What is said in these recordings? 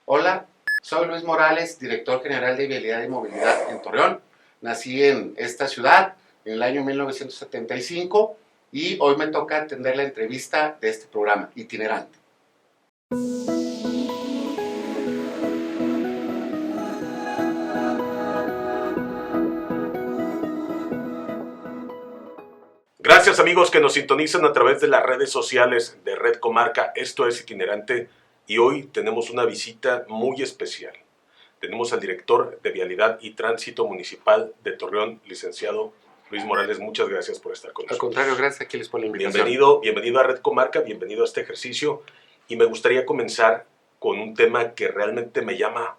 Hola, soy Luis Morales, director general de Vialidad y Movilidad en Torreón. Nací en esta ciudad en el año 1975 y hoy me toca atender la entrevista de este programa itinerante. Gracias amigos que nos sintonizan a través de las redes sociales de Red Comarca. Esto es Itinerante y hoy tenemos una visita muy especial. Tenemos al director de Vialidad y Tránsito Municipal de Torreón, licenciado Luis Morales. Muchas gracias por estar con nosotros. Al contrario, gracias a Aquiles por la invitación. Bienvenido a Red Comarca, bienvenido a este ejercicio. Y me gustaría comenzar con un tema que realmente me llama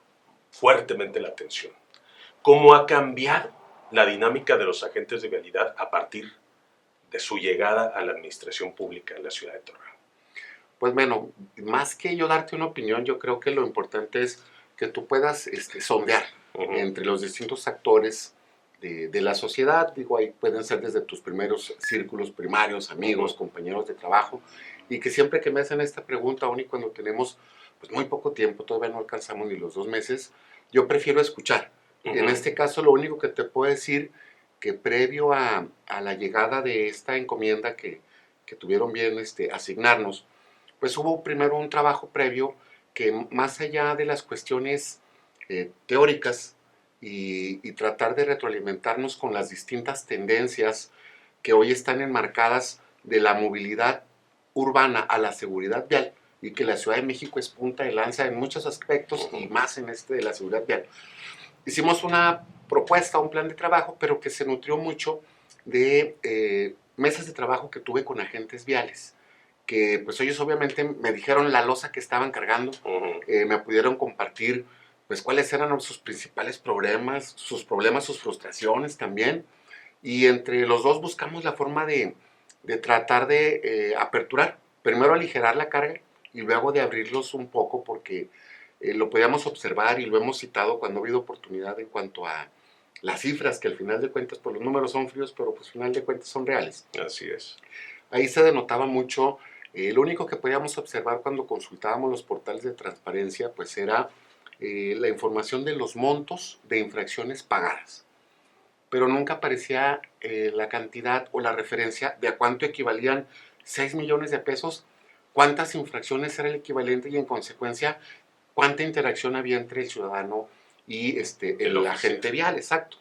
fuertemente la atención. ¿Cómo ha cambiado la dinámica de los agentes de vialidad a partir de su llegada a la administración pública en la ciudad de Torreón? Pues bueno, más que yo darte una opinión, yo creo que lo importante es que tú puedas sondear entre los distintos actores de la sociedad. Digo, ahí pueden ser desde tus primeros círculos primarios, amigos, compañeros de trabajo, y que siempre que me hacen esta pregunta, aun y cuando tenemos pues muy poco tiempo, todavía no alcanzamos ni los 2 meses, yo prefiero escuchar. En este caso, lo único que te puedo decir que previo a la llegada de esta encomienda que tuvieron bien asignarnos, pues hubo primero un trabajo previo que más allá de las cuestiones teóricas y tratar de retroalimentarnos con las distintas tendencias que hoy están enmarcadas de la movilidad urbana a la seguridad vial, y que la Ciudad de México es punta de lanza en muchos aspectos y más en de la seguridad vial. Hicimos una propuesta, un plan de trabajo, pero que se nutrió mucho de mesas de trabajo que tuve con agentes viales, que pues ellos obviamente me dijeron la losa que estaban cargando, me pudieron compartir pues cuáles eran sus principales problemas, sus frustraciones también, y entre los dos buscamos la forma de tratar de aperturar, primero aligerar la carga y luego de abrirlos un poco, porque lo podíamos observar y lo hemos citado cuando ha habido oportunidad en cuanto a las cifras, que al final de cuentas pues los números son fríos, pero pues al final de cuentas son reales. Así es. Ahí se denotaba mucho. Lo único que podíamos observar cuando consultábamos los portales de transparencia pues era la información de los montos de infracciones pagadas, pero nunca aparecía la cantidad o la referencia de a cuánto equivalían 6 millones de pesos, cuántas infracciones era el equivalente y en consecuencia cuánta interacción había entre el ciudadano y el agente vial, exacto.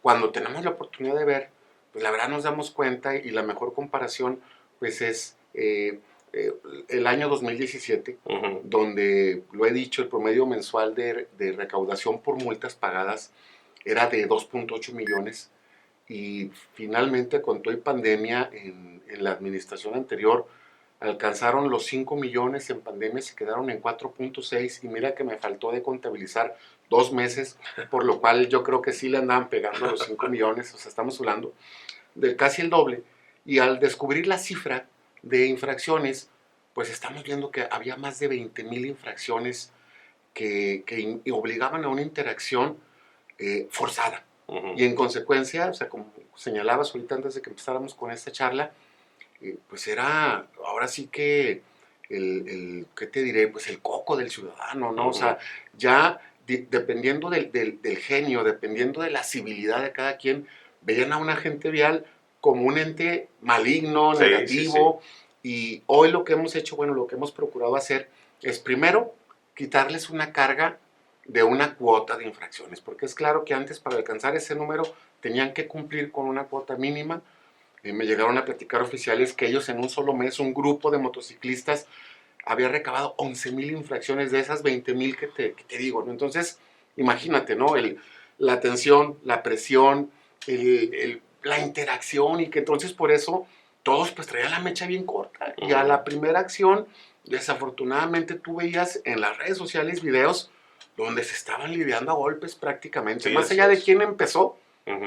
Cuando tenemos la oportunidad de ver, pues la verdad nos damos cuenta, y la mejor comparación pues es el año 2017, donde, lo he dicho, el promedio mensual de recaudación por multas pagadas era de 2.8 millones, y finalmente con toda pandemia en la administración anterior alcanzaron los 5 millones, en pandemia se quedaron en 4.6, y mira que me faltó de contabilizar 2 meses, por lo cual yo creo que sí le andaban pegando a los 5 millones, o sea, estamos hablando de casi el doble. Y al descubrir la cifra de infracciones, pues estamos viendo que había más de 20,000 infracciones que obligaban a una interacción forzada. Y en consecuencia, o sea, como señalabas ahorita antes de que empezáramos con esta charla, pues era ahora sí que ¿qué te diré? Pues el coco del ciudadano, ¿no? O sea, ya dependiendo del genio, dependiendo de la civilidad de cada quien, veían a un agente vial como un ente maligno, negativo, y hoy lo que hemos hecho, bueno, lo que hemos procurado hacer es primero quitarles una carga de una cuota de infracciones, porque es claro que antes para alcanzar ese número tenían que cumplir con una cuota mínima. Me llegaron a platicar oficiales que ellos en un solo mes, un grupo de motociclistas había recabado 11,000 infracciones de esas 20,000 que te digo, ¿no? Entonces, imagínate, ¿no? La tensión, la presión, la interacción, y que entonces por eso todos pues traían la mecha bien corta. Y a la primera acción, desafortunadamente tú veías en las redes sociales videos donde se estaban lidiando a golpes prácticamente. Más allá de quién empezó,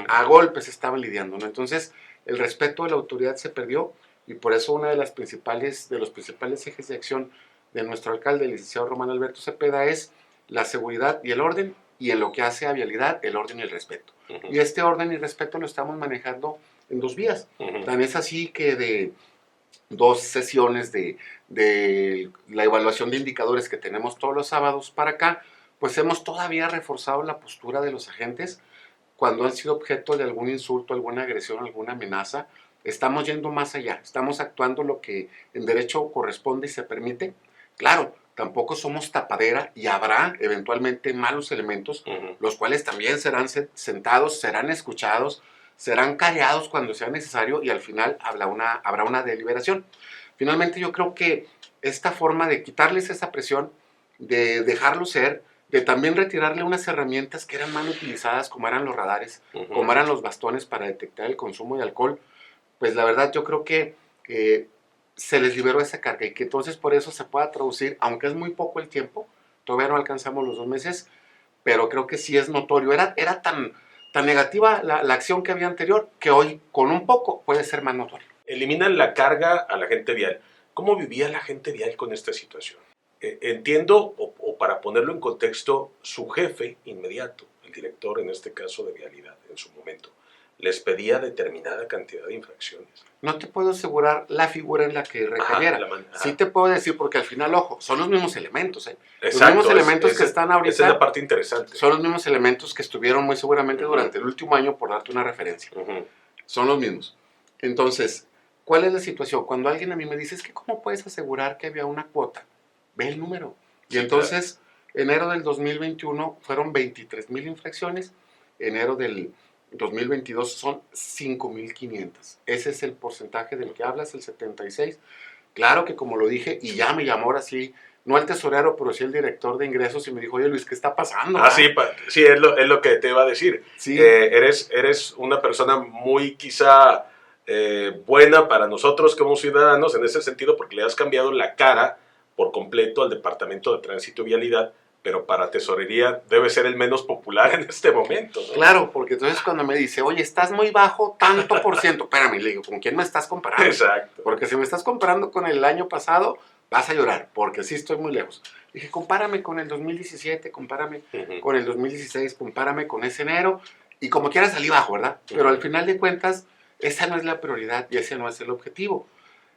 a golpes estaban lidiando, ¿no? Entonces, el respeto de la autoridad se perdió, y por eso uno de los principales ejes de acción de nuestro alcalde, el licenciado Román Alberto Cepeda, es la seguridad y el orden, y en lo que hace a vialidad, el orden y el respeto. Y este orden y respeto lo estamos manejando en 2 vías. Tan es así que 2 sesiones de la evaluación de indicadores que tenemos todos los sábados para acá, pues hemos todavía reforzado la postura de los agentes cuando han sido objeto de algún insulto, alguna agresión, alguna amenaza. Estamos yendo más allá, estamos actuando lo que en derecho corresponde y se permite. Claro, tampoco somos tapadera y habrá eventualmente malos elementos, los cuales también serán sentados, serán escuchados, serán careados cuando sea necesario y al final habrá una deliberación. Finalmente yo creo que esta forma de quitarles esa presión, de dejarlo ser, de también retirarle unas herramientas que eran mal utilizadas, como eran los radares, como eran los bastones para detectar el consumo de alcohol, pues la verdad yo creo que se les liberó esa carga y que entonces por eso se pueda traducir, aunque es muy poco el tiempo, todavía no alcanzamos los 2 meses, pero creo que sí es notorio. Era tan negativa la acción que había anterior que hoy con un poco puede ser más notorio. Eliminan la carga a la gente vial. ¿Cómo vivía la gente vial con esta situación? Entiendo, o para ponerlo en contexto, su jefe inmediato, el director en este caso de vialidad en su momento, les pedía determinada cantidad de infracciones. No te puedo asegurar la figura en la que requiriera. Sí te puedo decir, porque al final, ojo, son los mismos elementos. Exacto, los mismos elementos que están ahorita. Esa es la parte interesante. Son los mismos elementos que estuvieron muy seguramente durante el último año, por darte una referencia. Son los mismos. Entonces, ¿cuál es la situación? Cuando alguien a mí me dice, es que ¿cómo puedes asegurar que había una cuota? Ve el número. Y sí, entonces, claro. Enero del 2021 fueron 23,000 infracciones. Enero del 2022 son 5,500. Ese es el porcentaje del que hablas, el 76. Claro que como lo dije, y ya me llamó ahora sí, no el tesorero, pero sí el director de ingresos y me dijo, oye Luis, ¿qué está pasando? Sí, es lo que te iba a decir. Sí. Eres una persona muy quizá buena para nosotros como ciudadanos en ese sentido porque le has cambiado la cara por completo al Departamento de Tránsito y Vialidad, pero para tesorería debe ser el menos popular en este momento, ¿no? Claro, porque entonces cuando me dice, oye, estás muy bajo, tanto por ciento, espérame, le digo, ¿con quién me estás comparando? Exacto. Porque si me estás comparando con el año pasado, vas a llorar, porque sí estoy muy lejos. Dije, compárame con el 2017, compárame con el 2016, compárame con ese enero, y como quiera salí bajo, ¿verdad? Pero al final de cuentas, esa no es la prioridad y ese no es el objetivo.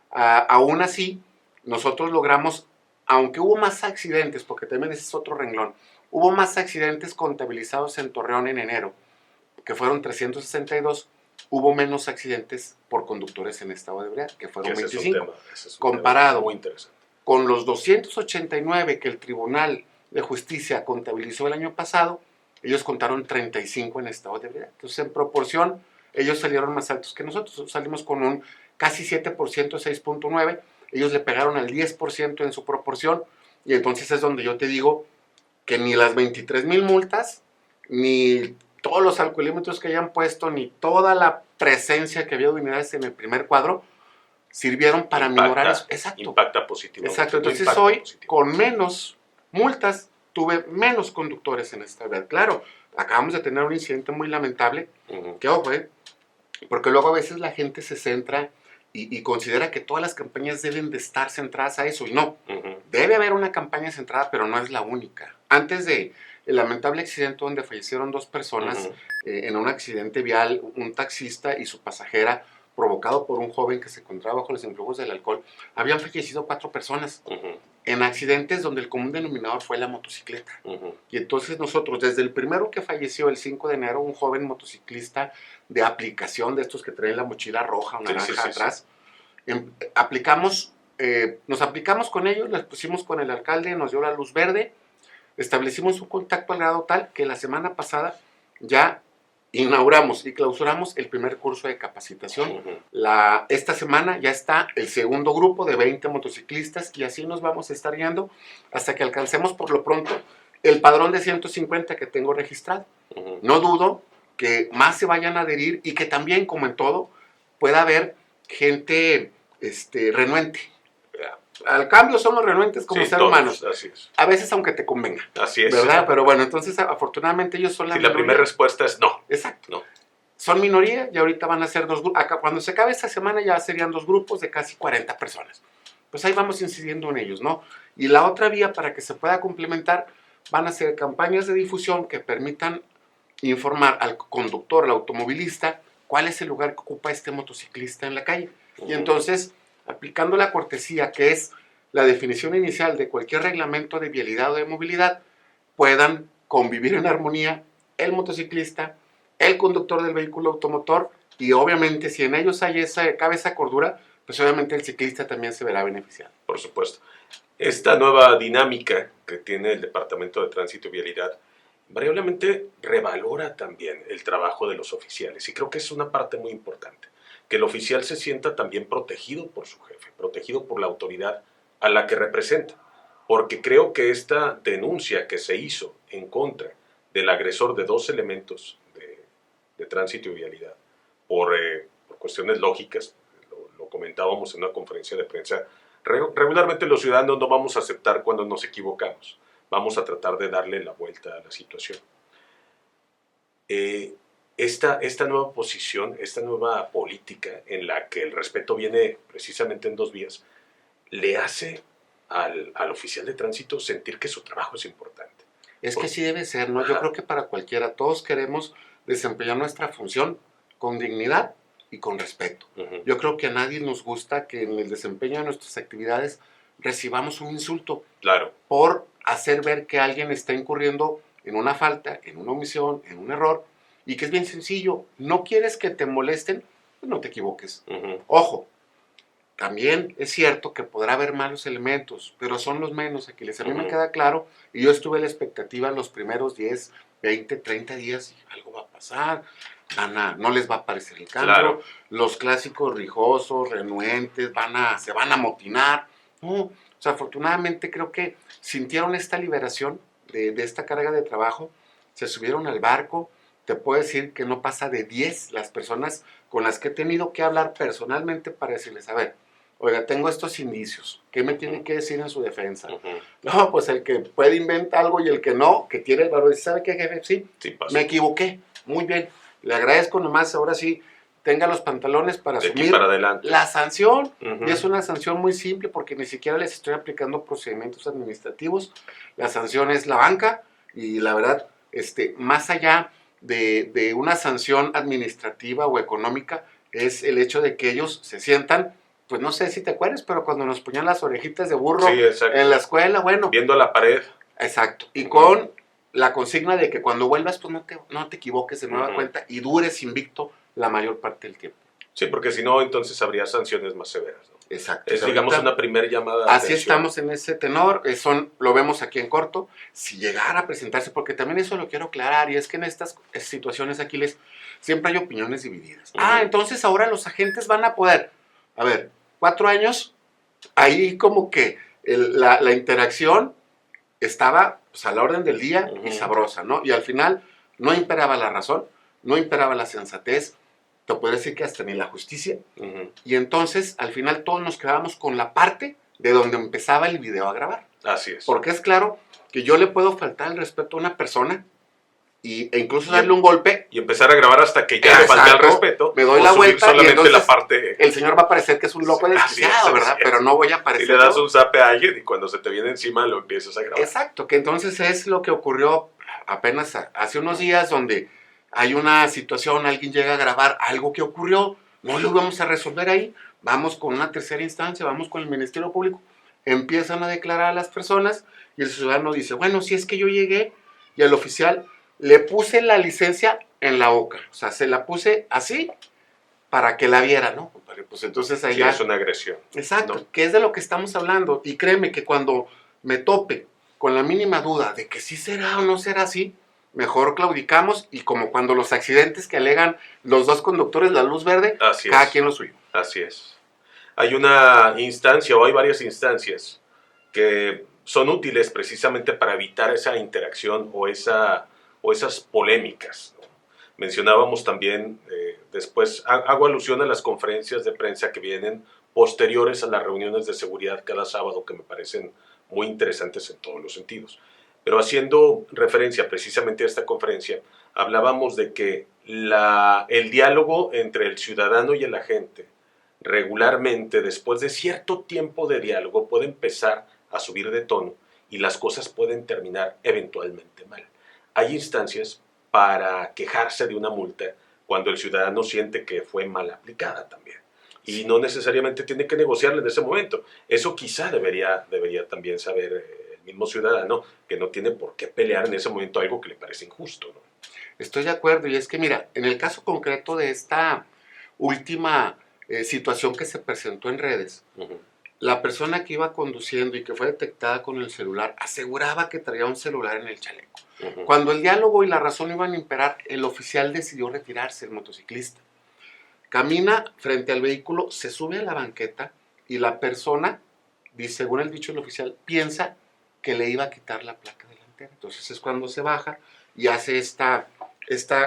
Aún así, nosotros logramos, aunque hubo más accidentes, porque también ese es otro renglón, hubo más accidentes contabilizados en Torreón en enero, que fueron 362, hubo menos accidentes por conductores en estado de ebriedad, que fueron 25. Comparado muy interesante con los 289 que el Tribunal de Justicia contabilizó el año pasado, ellos contaron 35 en estado de ebriedad. Entonces, en proporción, ellos salieron más altos que nosotros. Salimos con un casi 7%, 6.9%. Ellos le pegaron al 10% en su proporción, y entonces es donde yo te digo que ni las 23,000 multas, ni todos los alcoholímetros que hayan puesto, ni toda la presencia que había de unidades en el primer cuadro, sirvieron para minorar eso. Exacto. Impacta positivo. Exacto, entonces hoy, positivo. Con menos multas, tuve menos conductores en esta vez. Claro, acabamos de tener un incidente muy lamentable, que ojo, porque luego a veces la gente se centra y considera que todas las campañas deben de estar centradas a eso, y no. Debe haber una campaña centrada, pero no es la única. Antes de el lamentable accidente donde fallecieron 2 personas en un accidente vial, un taxista y su pasajera, provocado por un joven que se encontraba bajo los influjos del alcohol, habían fallecido 4 personas en accidentes donde el común denominador fue la motocicleta. Y entonces nosotros, desde el primero que falleció el 5 de enero, un joven motociclista de aplicación, de estos que traen la mochila roja o naranja atrás, nos aplicamos con ellos, les pusimos con el alcalde, nos dio la luz verde, establecimos un contacto al grado tal que la semana pasada ya inauguramos y clausuramos el primer curso de capacitación. Esta semana ya está el segundo grupo de 20 motociclistas y así nos vamos a estar guiando hasta que alcancemos por lo pronto el padrón de 150 que tengo registrado. No dudo que más se vayan a adherir y que también, como en todo, pueda haber gente renuente. Al cambio son los renuentes como seres humanos. Así es. A veces aunque te convenga. Así es. ¿Verdad? Pero bueno, entonces afortunadamente ellos son la minoría. La primera respuesta es no. Exacto. No. Son minoría y ahorita van a ser 2 grupos. Cuando se acabe esta semana ya serían 2 grupos de casi 40 personas. Pues ahí vamos incidiendo en ellos, ¿no? Y la otra vía para que se pueda complementar van a ser campañas de difusión que permitan informar al conductor, al automovilista, cuál es el lugar que ocupa este motociclista en la calle. Y entonces aplicando la cortesía, que es la definición inicial de cualquier reglamento de vialidad o de movilidad, puedan convivir en armonía el motociclista, el conductor del vehículo automotor, y obviamente si en ellos cabe esa cordura, pues obviamente el ciclista también se verá beneficiado. Por supuesto. Esta nueva dinámica que tiene el Departamento de Tránsito y Vialidad variablemente revalora también el trabajo de los oficiales, y creo que es una parte muy importante, que el oficial se sienta también protegido por su jefe, protegido por la autoridad a la que representa, porque creo que esta denuncia que se hizo en contra del agresor de 2 elementos de tránsito y vialidad, por cuestiones lógicas, lo comentábamos en una conferencia de prensa, regularmente los ciudadanos no vamos a aceptar cuando nos equivocamos, vamos a tratar de darle la vuelta a la situación. Esta nueva posición, esta nueva política en la que el respeto viene precisamente en 2 vías, le hace al oficial de tránsito sentir que su trabajo es importante. Es que sí debe ser, ¿no? Yo creo que para cualquiera, todos queremos desempeñar nuestra función con dignidad y con respeto. Yo creo que a nadie nos gusta que en el desempeño de nuestras actividades recibamos un insulto. Claro. Por hacer ver que alguien está incurriendo en una falta, en una omisión, en un error, y que es bien sencillo. No quieres que te molesten, pues no te equivoques. Ojo, también es cierto que podrá haber malos elementos, pero son los menos, Aquiles. A mí me queda claro, y yo estuve en la expectativa los primeros 10, 20, 30 días, y algo va a pasar, no les va a aparecer el cambio, Claro. Los clásicos rijosos, renuentes, se van a amotinar. No, o sea, afortunadamente creo que sintieron esta liberación de esta carga de trabajo, se subieron al barco. Te puedo decir que no pasa de 10 las personas con las que he tenido que hablar personalmente para decirles, a ver, oiga, tengo estos indicios, ¿qué me tienen que decir en su defensa? No, pues el que puede inventar algo y el que no, que tiene el valor, ¿sabe qué, jefe? Sí, me equivoqué, muy bien, le agradezco nomás, ahora sí, tenga los pantalones para asumir la sanción, y es una sanción muy simple porque ni siquiera les estoy aplicando procedimientos administrativos, la sanción es la banca, y la verdad, más allá de una sanción administrativa o económica, es el hecho de que ellos se sientan, pues no sé si te acuerdas, pero cuando nos ponían las orejitas de burro en la escuela, bueno. Viendo la pared. Exacto, y con la consigna de que cuando vuelvas, pues no te equivoques de nueva cuenta y dures invicto la mayor parte del tiempo. Sí, porque si no, entonces habría sanciones más severas, ¿no? Exacto. Es, digamos, una primer llamada de así atención. Estamos en ese tenor, lo vemos aquí en corto. Si llegara a presentarse, porque también eso lo quiero aclarar, y es que en estas situaciones, Aquiles, siempre hay opiniones divididas. Entonces ahora los agentes van a poder. A ver, 4 años, ahí como que la interacción estaba pues, a la orden del día y sabrosa, ¿no? Y al final no imperaba la razón, no imperaba la sensatez, te podría decir que hasta ni la justicia. Y entonces, al final, todos nos quedábamos con la parte de donde empezaba el video a grabar. Así es. Porque es claro que yo le puedo faltar el respeto a una persona e incluso darle un golpe. Y empezar a grabar hasta que ya le falte el respeto. Me doy la vuelta solamente y entonces la parte... el señor va a parecer que es un loco desquiciado, ¿verdad? Pero no voy a parecer... Y le das un zape a alguien y cuando se te viene encima lo empiezas a grabar. Exacto, que entonces es lo que ocurrió apenas hace unos días, donde hay una situación, alguien llega a grabar algo que ocurrió, no lo vamos a resolver ahí, vamos con una tercera instancia, vamos con el Ministerio Público, empiezan a declarar a las personas y el ciudadano dice, bueno, si es que yo llegué y al oficial le puse la licencia en la boca, o sea, se la puse así para que la viera, ¿no? Pues entonces ahí sí, es una agresión. Exacto, ¿no? Que es de lo que estamos hablando, y créeme que cuando me tope con la mínima duda de que sí será o no será así, mejor claudicamos, y como cuando los accidentes que alegan los 2 conductores la luz verde, cada quien lo suyo. Así es. Hay una instancia o hay varias instancias que son útiles precisamente para evitar esa interacción o esas polémicas, ¿no? Mencionábamos también, después hago alusión a las conferencias de prensa que vienen posteriores a las reuniones de seguridad cada sábado, que me parecen muy interesantes en todos los sentidos. Pero haciendo referencia precisamente a esta conferencia, hablábamos de que el diálogo entre el ciudadano y el agente regularmente, después de cierto tiempo de diálogo, puede empezar a subir de tono y las cosas pueden terminar eventualmente mal. Hay instancias para quejarse de una multa cuando el ciudadano siente que fue mal aplicada también. y no necesariamente tiene que negociarle en ese momento. Eso quizá debería también saber el mismo ciudadano, que no tiene por qué pelear en ese momento algo que le parece injusto, ¿no? Estoy de acuerdo, y es que mira, en el caso concreto de esta última situación que se presentó en redes, la persona que iba conduciendo y que fue detectada con el celular aseguraba que traía un celular en el chaleco. Cuando el diálogo y la razón iban a imperar, el oficial decidió retirarse, el motociclista. Camina frente al vehículo, se sube a la banqueta y la persona, según el dicho del oficial, piensa que le iba a quitar la placa delantera. Entonces es cuando se baja y hace esta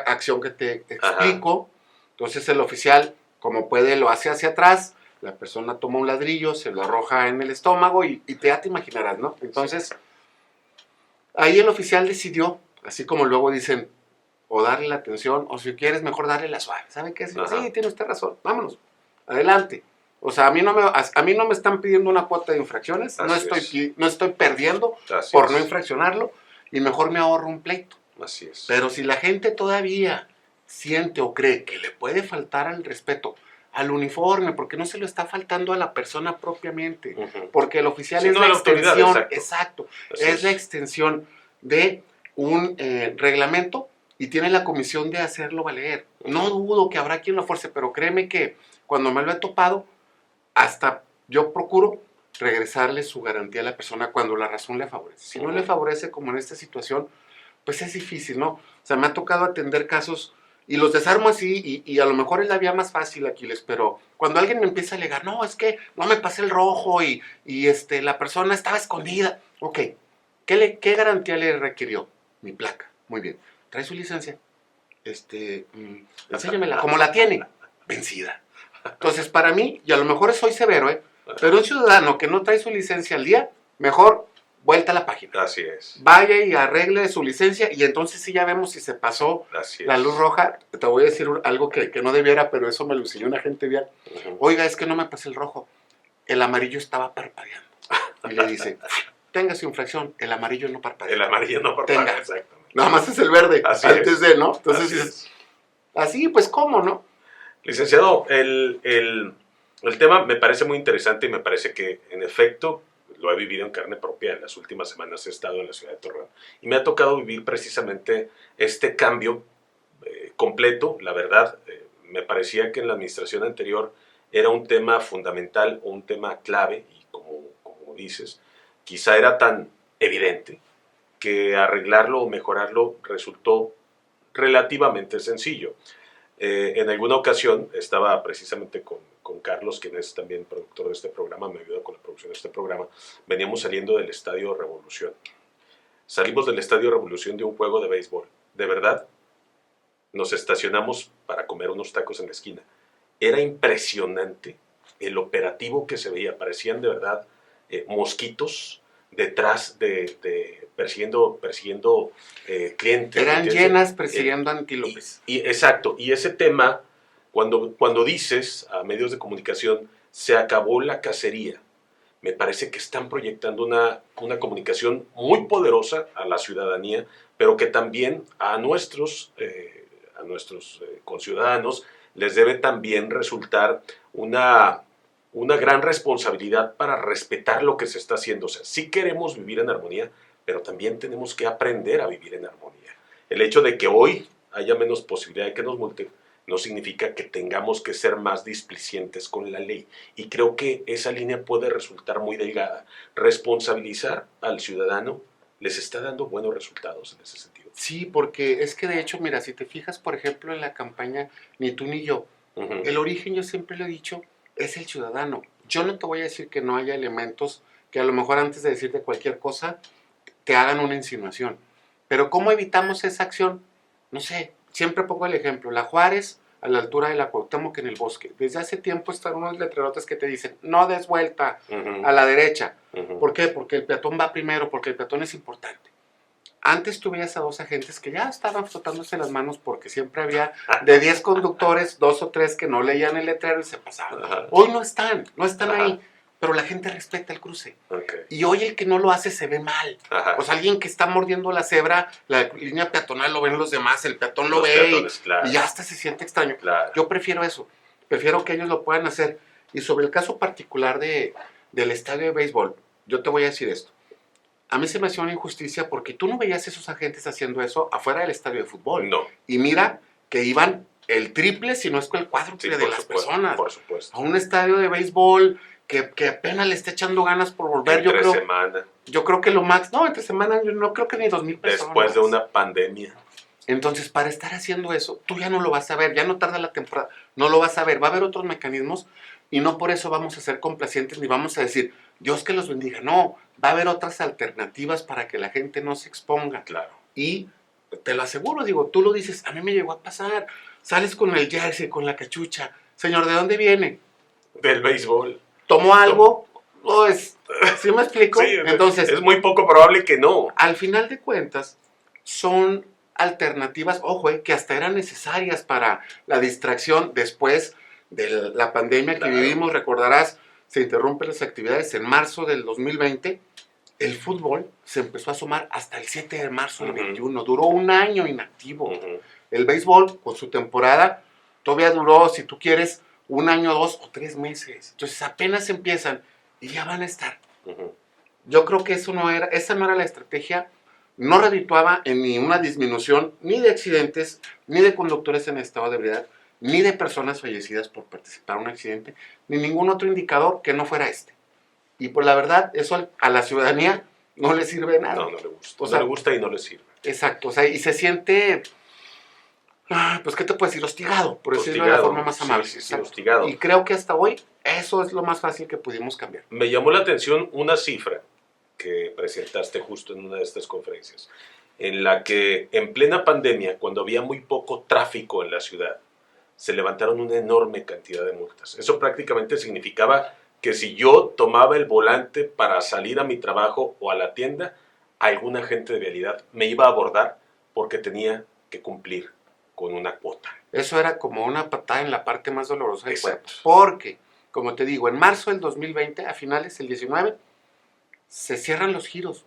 acción que te explico. Entonces el oficial, como puede, lo hace hacia atrás, la persona toma un ladrillo, se lo arroja en el estómago y ya te imaginarás, ¿no? Entonces, ahí el oficial decidió, así como luego dicen, o darle la atención, o si quieres, mejor darle la suave. ¿Sabe qué? Sí, tiene usted razón, vámonos, adelante. O sea, a mí no me están pidiendo una cuota de infracciones, no estoy perdiendo por no infraccionarlo, y mejor me ahorro un pleito. Así es. Pero si la gente todavía siente o cree que le puede faltar al respeto al uniforme, porque no se lo está faltando a la persona propiamente, porque el oficial es la extensión, exacto, es la extensión de un reglamento y tiene la comisión de hacerlo valer. No dudo que habrá quien lo fuerce, pero créeme que cuando me lo he topado, hasta yo procuro regresarle su garantía a la persona cuando la razón le favorece. Si no le favorece, como en esta situación, pues es difícil, ¿no? O sea, me ha tocado atender casos y los desarmo así, y a lo mejor es la vía más fácil, Aquiles, pero cuando alguien me empieza a alegar, no, es que no me pasé el rojo y la persona estaba escondida. Ok, ¿qué garantía le requirió? Mi placa. Muy bien. ¿Trae su licencia? Enséñamela. ¿Cómo la tiene? Vencida. Entonces, para mí, y a lo mejor soy severo, pero un ciudadano que no trae su licencia al día, mejor vuelta a la página. Así es. Vaya y arregle su licencia y entonces sí ya vemos si se pasó la luz roja. Te voy a decir algo que no debiera, pero eso me lo enseñó una gente vial. Oiga, es que no me pasé el rojo. El amarillo estaba parpadeando. Y le dice, tenga su infracción, el amarillo no parpadea. El amarillo no parpadea, exactamente. Nada más es el verde, así antes es. de, ¿no? Entonces, así pues, ¿cómo, no? Licenciado, el tema me parece muy interesante y me parece que, en efecto, lo he vivido en carne propia. En las últimas semanas he estado en la ciudad de Torreón y me ha tocado vivir precisamente este cambio completo. La verdad, me parecía que en la administración anterior era un tema fundamental o un tema clave y como dices, quizá era tan evidente que arreglarlo o mejorarlo resultó relativamente sencillo. En alguna ocasión estaba precisamente con Carlos, quien es también productor de este programa, me ayuda con la producción de este programa. Veníamos saliendo del Estadio Revolución. Salimos del Estadio Revolución de un juego de béisbol. De verdad, nos estacionamos para comer unos tacos en la esquina. Era impresionante el operativo que se veía. Parecían de verdad mosquitos detrás persiguiendo clientes. Eran llenas persiguiendo antílopes. Exacto, y ese tema, cuando dices a medios de comunicación, se acabó la cacería, me parece que están proyectando una comunicación muy poderosa a la ciudadanía, pero que también a nuestros conciudadanos les debe también resultar una gran responsabilidad para respetar lo que se está haciendo. O sea, sí queremos vivir en armonía, pero también tenemos que aprender a vivir en armonía. El hecho de que hoy haya menos posibilidad de que nos multen no significa que tengamos que ser más displicentes con la ley. Y creo que esa línea puede resultar muy delgada. Responsabilizar al ciudadano les está dando buenos resultados en ese sentido. Sí, porque es que de hecho, mira, si te fijas, por ejemplo, en la campaña Ni tú ni yo, el origen, yo siempre lo he dicho, es el ciudadano. Yo no te voy a decir que no haya elementos que a lo mejor antes de decirte cualquier cosa te hagan una insinuación. Pero ¿cómo evitamos esa acción? No sé, siempre pongo el ejemplo. La Juárez, a la altura de la Cuauhtémoc en el bosque. Desde hace tiempo están unos letrerotes que te dicen, no des vuelta a la derecha. ¿Por qué? Porque el peatón va primero, porque el peatón es importante. Antes tú veías a dos agentes que ya estaban frotándose las manos porque siempre había de 10 conductores, 2 o 3 que no leían el letrero y se pasaban. Hoy no están ahí, pero la gente respeta el cruce. Y hoy el que no lo hace se ve mal. O sea, alguien que está mordiendo la cebra, la línea peatonal lo ven los demás, el peatón lo ve peatones, y hasta se siente extraño. Yo prefiero eso. Prefiero que ellos lo puedan hacer. Y sobre el caso particular del estadio de béisbol, yo te voy a decir esto. A mí se me hacía una injusticia porque tú no veías a esos agentes haciendo eso afuera del estadio de fútbol. No. Y mira que iban el triple, si no es que el cuádruple de las personas. Por supuesto. A un estadio de béisbol que apenas le está echando ganas por volver. Semana. Yo creo que lo más... No, entre semana yo no creo que ni 2,000 personas. Después de una pandemia. Entonces, para estar haciendo eso, tú ya no lo vas a ver, ya no tarda la temporada, no lo vas a ver, va a haber otros mecanismos y no por eso vamos a ser complacientes ni vamos a decir, Dios que los bendiga. No, va a haber otras alternativas para que la gente no se exponga. Claro. Y te lo aseguro, digo, tú lo dices, a mí me llegó a pasar, sales con el jersey, con la cachucha, señor, ¿de dónde viene? Del béisbol. ¿Tomó algo? Pues, ¿sí me explico? Sí, entonces, es muy poco probable que no. Al final de cuentas, son alternativas, ojo, que hasta eran necesarias para la distracción después de la pandemia que vivimos. Recordarás, se interrumpen las actividades en marzo del 2020. El fútbol se empezó a sumar hasta el 7 de marzo del 21. Duró un año inactivo. El béisbol, con su temporada, todavía duró, si tú quieres, 1 año, 2 o 3 meses. Entonces apenas empiezan y ya van a estar. Yo creo que esa no era la estrategia. No redituaba en ni una disminución ni de accidentes, ni de conductores en estado de ebriedad, ni de personas fallecidas por participar en un accidente, ni ningún otro indicador que no fuera este. Y pues la verdad, eso a la ciudadanía no le sirve de nada. No, no le gusta. No le gusta y no le sirve. Exacto, o sea, y se siente, pues, ¿qué te puedo decir? Hostigado, por decirlo de la forma más amable. Sí, hostigado. Y creo que hasta hoy eso es lo más fácil que pudimos cambiar. Me llamó la atención una cifra que presentaste justo en una de estas conferencias, en la que en plena pandemia, cuando había muy poco tráfico en la ciudad, se levantaron una enorme cantidad de multas. Eso prácticamente significaba que si yo tomaba el volante para salir a mi trabajo o a la tienda, algún agente de vialidad me iba a abordar porque tenía que cumplir con una cuota. Eso era como una patada en la parte más dolorosa del Exacto. cuerpo. Porque, como te digo, en marzo del 2020, a finales, el 19, se cierran los giros.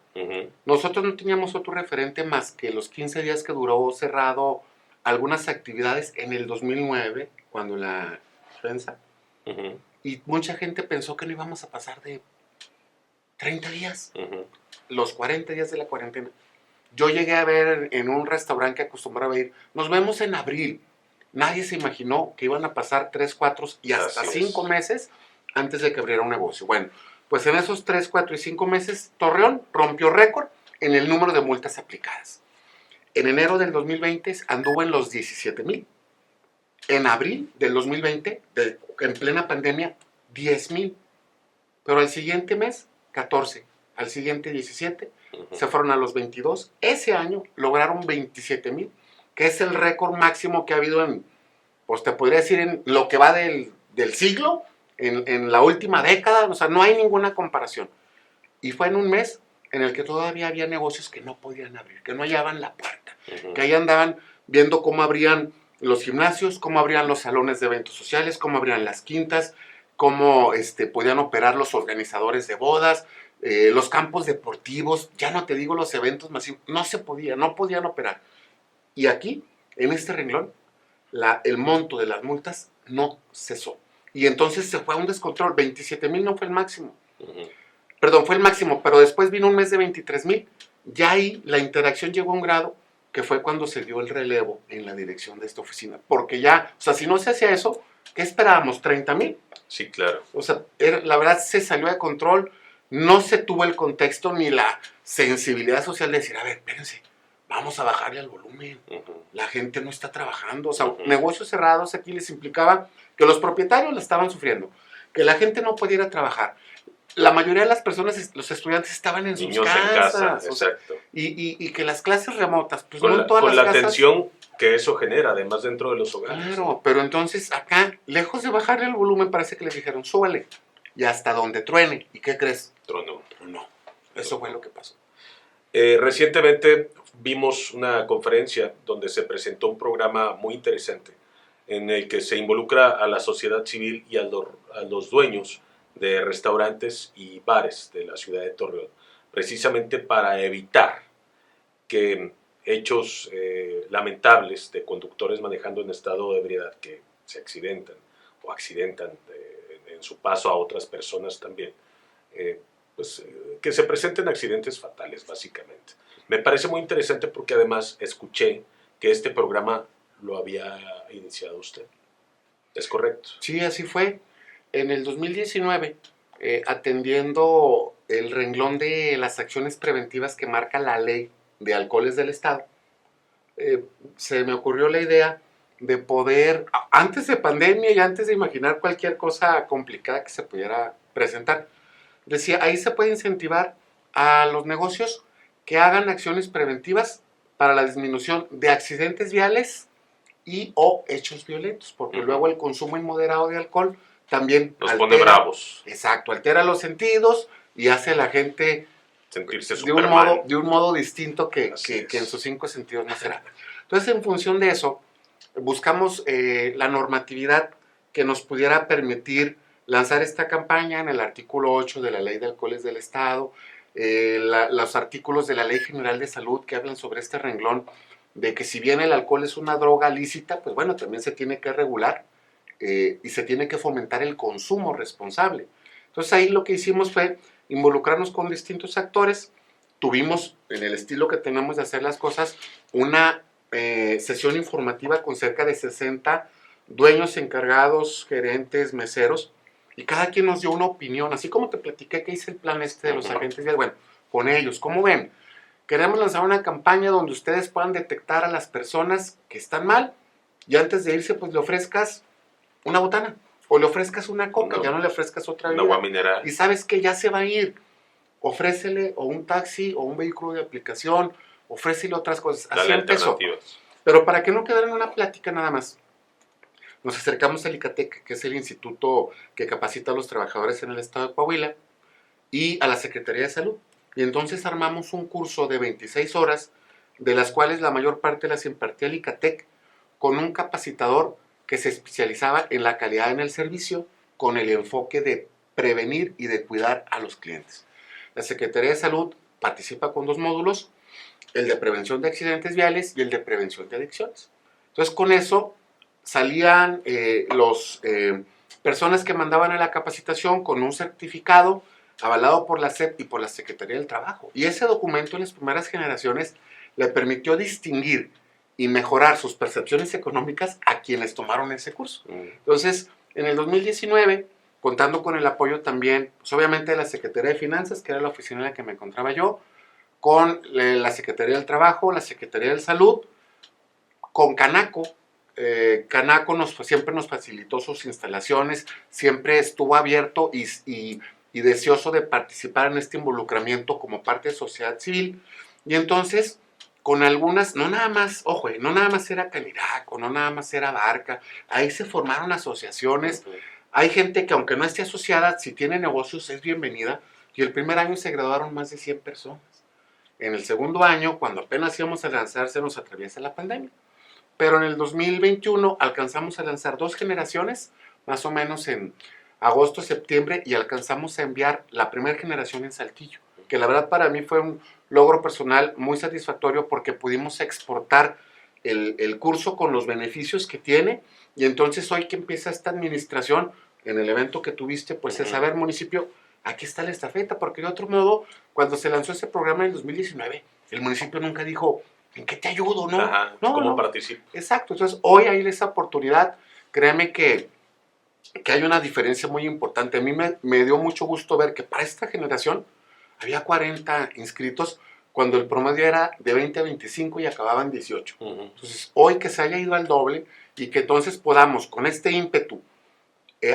Nosotros no teníamos otro referente más que los 15 días que duró cerrado algunas actividades en el 2009, cuando la influenza. Y mucha gente pensó que no íbamos a pasar de 30 días, los 40 días de la cuarentena. Yo llegué a ver en un restaurante que acostumbraba a ir, nos vemos en abril. Nadie se imaginó que iban a pasar 3, 4 y hasta 5 meses antes de que abriera un negocio. Bueno, pues en esos 3, 4 y 5 meses, Torreón rompió récord en el número de multas aplicadas. En enero del 2020 anduvo en los 17,000. En abril del 2020, en plena pandemia, 10,000. Pero al siguiente mes, 14. Al siguiente, 17. Se fueron a los 22. Ese año lograron 27,000, que es el récord máximo que ha habido en, pues te podría decir, en lo que va del siglo, en la última década. O sea, no hay ninguna comparación. Y fue en un mes en el que todavía había negocios que no podían abrir, que no hallaban la puerta, que ahí andaban viendo cómo abrían los gimnasios, cómo abrían los salones de eventos sociales, cómo abrían las quintas, cómo podían operar los organizadores de bodas, los campos deportivos, ya no te digo los eventos masivos, no podían operar. Y aquí, en este renglón, el monto de las multas no cesó. Y entonces se fue a un descontrol. 27,000 no fue el máximo. Perdón, fue el máximo, pero después vino un mes de 23,000. Ya ahí la interacción llegó a un grado que fue cuando se dio el relevo en la dirección de esta oficina. Porque ya, o sea, si no se hacía eso, ¿qué esperábamos? ¿30,000? Sí, claro. O sea, la verdad se salió de control, no se tuvo el contexto ni la sensibilidad social de decir, a ver, espérense, vamos a bajarle al volumen. La gente no está trabajando. O sea, negocios cerrados aquí les implicaba que los propietarios la estaban sufriendo, que la gente no podía ir a trabajar. La mayoría de las personas, los estudiantes, estaban en sus casas. En casa, exacto. Y que las clases remotas, pues con no en todas las casas. Con la tensión que eso genera, además dentro de los hogares. Claro, pero entonces acá, lejos de bajarle el volumen, parece que les dijeron, súbale, y hasta donde truene. ¿Y qué crees? Tronó. Eso fue lo que pasó. Recientemente vimos una conferencia donde se presentó un programa muy interesante en el que se involucra a la sociedad civil y a los dueños de restaurantes y bares de la ciudad de Torreón, precisamente para evitar que hechos lamentables de conductores manejando en estado de ebriedad que se accidentan o accidentan en su paso a otras personas también, que se presenten accidentes fatales, básicamente. Me parece muy interesante porque además escuché que este programa lo había iniciado usted. ¿Es correcto? Sí, así fue. En el 2019, atendiendo el renglón de las acciones preventivas que marca la ley de alcoholes del Estado, se me ocurrió la idea de poder, antes de pandemia y antes de imaginar cualquier cosa complicada que se pudiera presentar, decía, ahí se puede incentivar a los negocios que hagan acciones preventivas para la disminución de accidentes viales y o hechos violentos, porque luego el consumo inmoderado de alcohol también nos pone bravos. Exacto, altera los sentidos y hace a la gente sentirse de Superman. De un modo distinto que en sus 5 sentidos no será. Entonces, en función de eso, buscamos la normatividad que nos pudiera permitir lanzar esta campaña en el artículo 8 de la Ley de Alcoholes del Estado, los artículos de la Ley General de Salud que hablan sobre este renglón, de que si bien el alcohol es una droga lícita, pues bueno, también se tiene que regular y se tiene que fomentar el consumo responsable. Entonces ahí lo que hicimos fue involucrarnos con distintos actores. Tuvimos, en el estilo que tenemos de hacer las cosas, una sesión informativa con cerca de 60 dueños, encargados, gerentes, meseros, y cada quien nos dio una opinión, así como te platiqué que hice el plan de los agentes viales. Bueno, con ellos, ¿cómo ven? Queremos lanzar una campaña donde ustedes puedan detectar a las personas que están mal y antes de irse, pues le ofrezcas una botana o le ofrezcas una coca, ya no le ofrezcas otra bebida. Agua mineral. Y sabes que ya se va a ir. Ofrécele o un taxi o un vehículo de aplicación, ofrécele otras cosas. Así empezó. Pero para que no quedara en una plática nada más, nos acercamos al ICATEC, que es el instituto que capacita a los trabajadores en el estado de Coahuila, y a la Secretaría de Salud. Y entonces armamos un curso de 26 horas, de las cuales la mayor parte las impartía el ICATEC, con un capacitador que se especializaba en la calidad en el servicio, con el enfoque de prevenir y de cuidar a los clientes. La Secretaría de Salud participa con 2 módulos, el de prevención de accidentes viales y el de prevención de adicciones. Entonces, con eso salían los personas que mandaban a la capacitación con un certificado avalado por la SEP y por la Secretaría del Trabajo. Y ese documento en las primeras generaciones le permitió distinguir y mejorar sus percepciones económicas a quienes tomaron ese curso. Entonces, en el 2019, contando con el apoyo también, pues obviamente de la Secretaría de Finanzas, que era la oficina en la que me encontraba yo, con la Secretaría del Trabajo, la Secretaría de Salud, con Canaco. Canaco siempre nos facilitó sus instalaciones, siempre estuvo abierto y deseoso de participar en este involucramiento como parte de sociedad civil. Y entonces, con algunas, no nada más, ojo, no nada más era Caniraco, no nada más era Barca, ahí se formaron asociaciones. Hay gente que aunque no esté asociada, si tiene negocios es bienvenida. Y el primer año se graduaron más de 100 personas. En el segundo año, cuando apenas íbamos a lanzar, se nos atraviesa la pandemia. Pero en el 2021 alcanzamos a lanzar 2 generaciones, más o menos en agosto, septiembre, y alcanzamos a enviar la primera generación en Saltillo, que la verdad para mí fue un logro personal muy satisfactorio porque pudimos exportar el curso con los beneficios que tiene, y entonces hoy que empieza esta administración, en el evento que tuviste, pues es, a ver, municipio, aquí está la estafeta, porque de otro modo, cuando se lanzó ese programa en el 2019, el municipio nunca dijo, ¿en qué te ayudo? ¿No? Ajá, no, ¿cómo no. participo? Exacto, entonces hoy hay esa oportunidad, créeme que hay una diferencia muy importante. A mí me dio mucho gusto ver que para esta generación había 40 inscritos cuando el promedio era de 20 a 25 y acababan 18. Entonces, hoy que se haya ido al doble y que entonces podamos, con este ímpetu,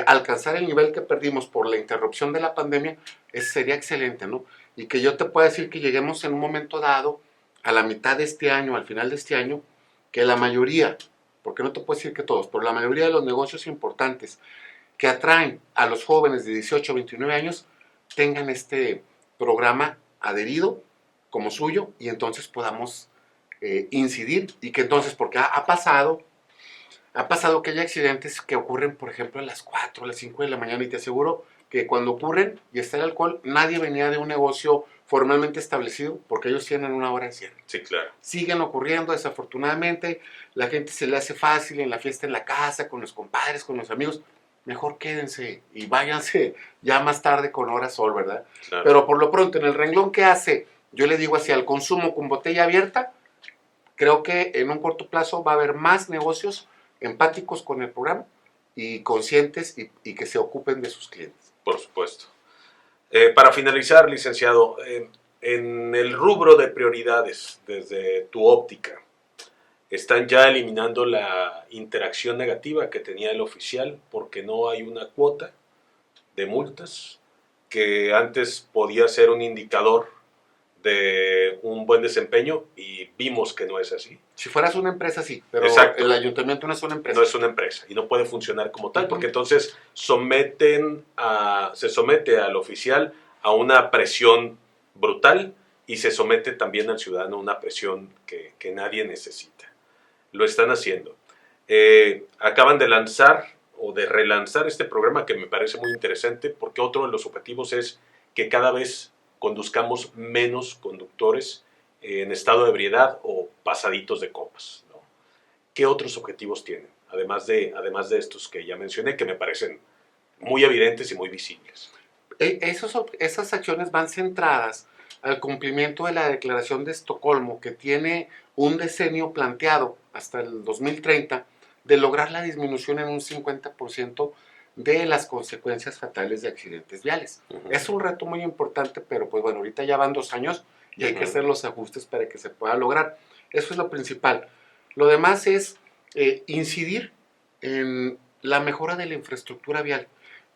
alcanzar el nivel que perdimos por la interrupción de la pandemia, sería excelente, ¿no? Y que yo te pueda decir que lleguemos en un momento dado, a la mitad de este año, al final de este año, que la mayoría, porque no te puedo decir que todos, pero la mayoría de los negocios importantes que atraen a los jóvenes de 18 a 29 años tengan este programa adherido como suyo y entonces podamos incidir y que entonces, porque ha pasado que hay accidentes que ocurren, por ejemplo, a las 4, a las 5 de la mañana y te aseguro que cuando ocurren y está el alcohol, nadie venía de un negocio formalmente establecido porque ellos tienen una hora de cierre. Sí, claro. Siguen ocurriendo, desafortunadamente, la gente se le hace fácil en la fiesta en la casa, con los compadres, con los amigos, mejor quédense y váyanse ya más tarde con hora sol, ¿verdad? Claro. Pero por lo pronto, en el renglón que hace, yo le digo así, al consumo con botella abierta, creo que en un corto plazo va a haber más negocios empáticos con el programa y conscientes y que se ocupen de sus clientes. Por supuesto. Para finalizar, licenciado, en el rubro de prioridades, desde tu óptica, están ya eliminando la interacción negativa que tenía el oficial porque no hay una cuota de multas que antes podía ser un indicador de un buen desempeño y vimos que no es así. Si fueras una empresa, sí, pero Exacto. el ayuntamiento no es una empresa. No es una empresa y no puede funcionar como tal, porque entonces se somete al oficial a una presión brutal y se somete también al ciudadano a una presión que nadie necesita. Lo están haciendo. Acaban de lanzar o de relanzar este programa que me parece muy interesante porque otro de los objetivos es que cada vez conduzcamos menos conductores en estado de ebriedad o pasaditos de copas, ¿no? ¿Qué otros objetivos tienen? Además de estos que ya mencioné, que me parecen muy evidentes y muy visibles. Esas acciones van centradas al cumplimiento de la Declaración de Estocolmo, que tiene un decenio planteado hasta el 2030 de lograr la disminución en un 50% de las consecuencias fatales de accidentes viales. Es un reto muy importante, pero pues bueno, ahorita ya van 2 años y hay que hacer los ajustes para que se pueda lograr. Eso es lo principal. Lo demás es incidir en la mejora de la infraestructura vial.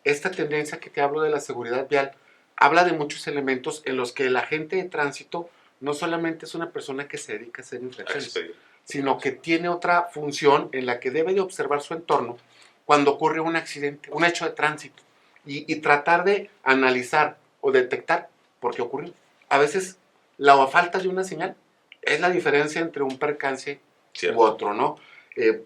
Esta tendencia que te hablo de la seguridad vial habla de muchos elementos en los que el agente de tránsito no solamente es una persona que se dedica a hacer infracciones, sino que tiene otra función en la que debe de observar su entorno cuando ocurre un accidente, un hecho de tránsito, y tratar de analizar o detectar por qué ocurrió. A veces la falta de una señal es la diferencia entre un percance u otro, ¿no?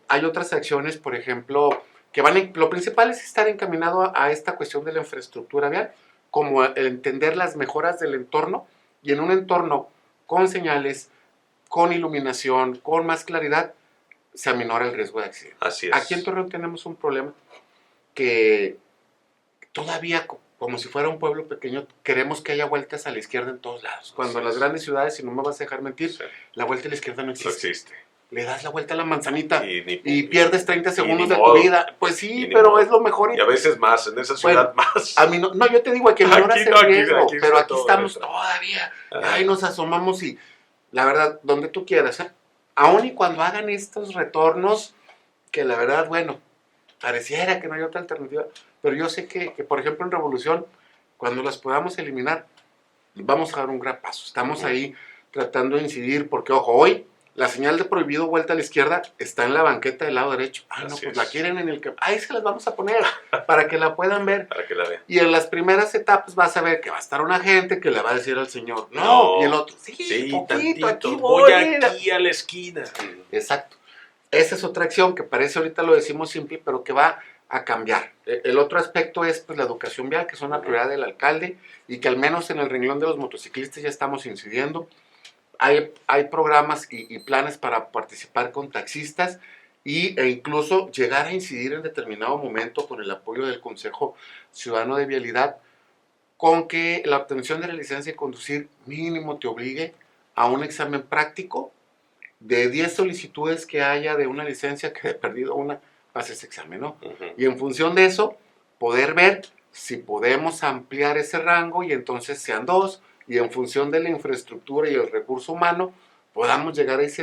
Hay otras acciones, por ejemplo, que lo principal es estar encaminado a esta cuestión de la infraestructura vial, como el entender las mejoras del entorno, y en un entorno con señales, con iluminación, con más claridad, se aminora el riesgo de accidente. Así es. Aquí en Torreón tenemos un problema que todavía, como si fuera un pueblo pequeño, queremos que haya vueltas a la izquierda en todos lados. Cuando en las grandes ciudades, si no me vas a dejar mentir, la vuelta a la izquierda no existe. No existe. Le das la vuelta a la manzanita y pierdes 30 y segundos de tu vida. Pues sí, pero es lo mejor. Y a veces más, en esa ciudad más. A mí no, yo te digo que no era el riesgo, pero aquí estamos todavía. Ahí nos asomamos y la verdad, donde tú quieras, aún y cuando hagan estos retornos, que la verdad, bueno, pareciera que no hay otra alternativa, pero yo sé que por ejemplo, en Revolución, cuando las podamos eliminar, vamos a dar un gran paso. Estamos ahí tratando de incidir, porque, ojo, hoy la señal de prohibido vuelta a la izquierda está en la banqueta del lado derecho. Ah, no, pues la quieren en el que... Ahí se las vamos a poner para que la puedan ver. Para que la vean. Y en las primeras etapas vas a ver que va a estar un agente que le va a decir al señor, no, y el otro, sí, poquito, aquí voy aquí a la esquina. Exacto. Esa es otra acción que parece, ahorita lo decimos simple, pero que va a cambiar. El otro aspecto es pues, la educación vial, que es una prioridad del alcalde y que al menos en el renglón de los motociclistas ya estamos incidiendo. Hay programas y planes para participar con taxistas e incluso llegar a incidir en determinado momento con el apoyo del Consejo Ciudadano de Vialidad con que la obtención de la licencia de conducir mínimo te obligue a un examen práctico de 10 solicitudes que haya de una licencia, que he perdido una, pase ese examen, ¿no? Y en función de eso, poder ver si podemos ampliar ese rango y entonces sean 2, y en función de la infraestructura y el recurso humano, podamos llegar a ese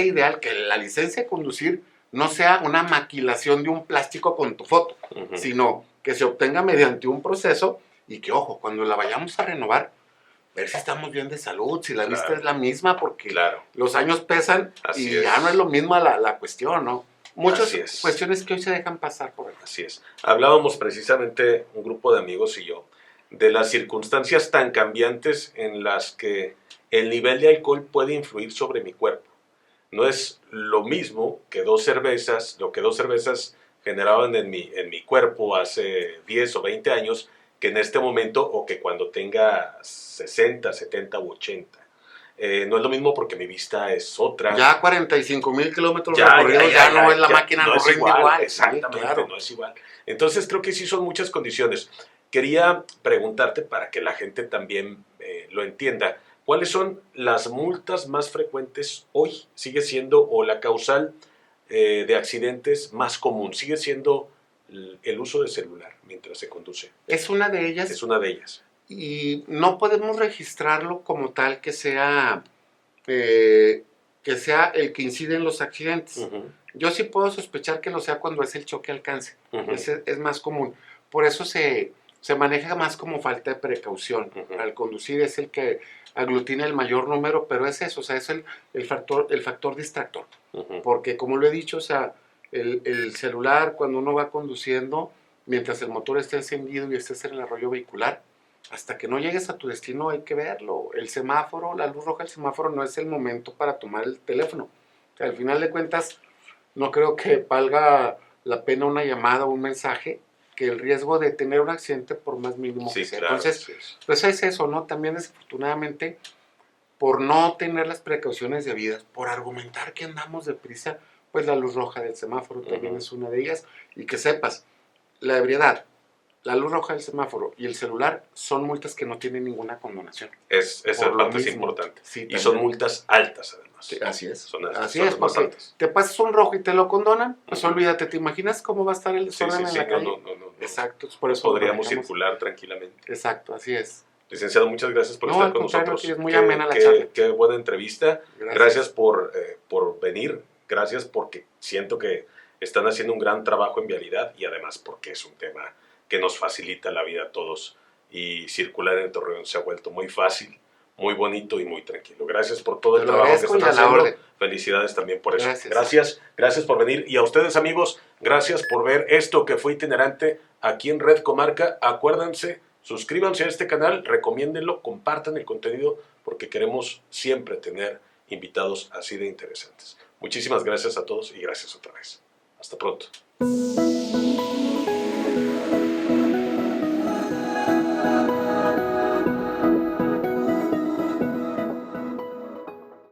ideal que la licencia de conducir no sea una maquilación de un plástico con tu foto, sino que se obtenga mediante un proceso y que, ojo, cuando la vayamos a renovar, ver si estamos bien de salud, si la vista es la misma, porque los años pesan y ya no es lo mismo la cuestión, ¿no? Muchas cuestiones que hoy se dejan pasar por ahí. Así es. Hablábamos precisamente un grupo de amigos y yo de las circunstancias tan cambiantes en las que el nivel de alcohol puede influir sobre mi cuerpo. No es lo mismo que lo que 2 cervezas generaban en mi cuerpo hace 10 o 20 años, que en este momento o que cuando tenga 60, 70 u 80. no es lo mismo porque mi vista es otra. Ya 45,000 kilómetros recorridos ya no es la máquina, no rinde igual. Exactamente, Sí, claro. no es igual. Entonces creo que sí son muchas condiciones. Quería preguntarte para que la gente también lo entienda. ¿Cuáles son las multas más frecuentes hoy? ¿Sigue siendo o la causal de accidentes más común? ¿Sigue siendo el uso de celular mientras se conduce? Es una de ellas. Es una de ellas. Y no podemos registrarlo como tal eh, que sea el que incide en los accidentes. Yo sí puedo sospechar que lo sea cuando es el choque alcance. Ese es más común. Por eso se maneja más como falta de precaución. Al conducir es el que aglutina el mayor número, pero es eso, o sea, es el factor distractor. Porque como lo he dicho, o sea, el celular cuando uno va conduciendo, mientras el motor esté encendido y estés en el arroyo vehicular, hasta que no llegues a tu destino hay que verlo. El semáforo, la luz roja del semáforo no es el momento para tomar el teléfono. O sea, al final de cuentas, no creo que valga la pena una llamada o un mensaje que el riesgo de tener un accidente por más mínimo que sea. Claro, entonces, sí. pues es eso, ¿no? También desafortunadamente, por no tener las precauciones debidas, por argumentar que andamos deprisa, pues la luz roja del semáforo también es una de ellas. Y que sepas, la ebriedad, la luz roja del semáforo y el celular son multas que no tienen ninguna condonación. Esa parte es importante. Sí, y son multas altas, además. Sí, así es. Son así es, porque te pasas un rojo y te lo condonan, pues olvídate, ¿te imaginas cómo va a estar el desorden en la calle? No. Exacto, por eso podríamos circular tranquilamente. Exacto, así es. Licenciado, muchas gracias por estar con nosotros. Es muy amena la charla. Qué buena entrevista. Gracias por venir. Gracias porque siento que están haciendo un gran trabajo en vialidad y además porque es un tema que nos facilita la vida a todos y circular en Torreón se ha vuelto muy fácil, muy bonito y muy tranquilo. Gracias por todo el trabajo que están haciendo. Felicidades también por eso. Gracias por venir. Y a ustedes, amigos, gracias por ver esto que fue itinerante aquí en Red Comarca. Acuérdense, suscríbanse a este canal, recomiéndenlo, compartan el contenido porque queremos siempre tener invitados así de interesantes. Muchísimas gracias a todos y gracias otra vez. Hasta pronto.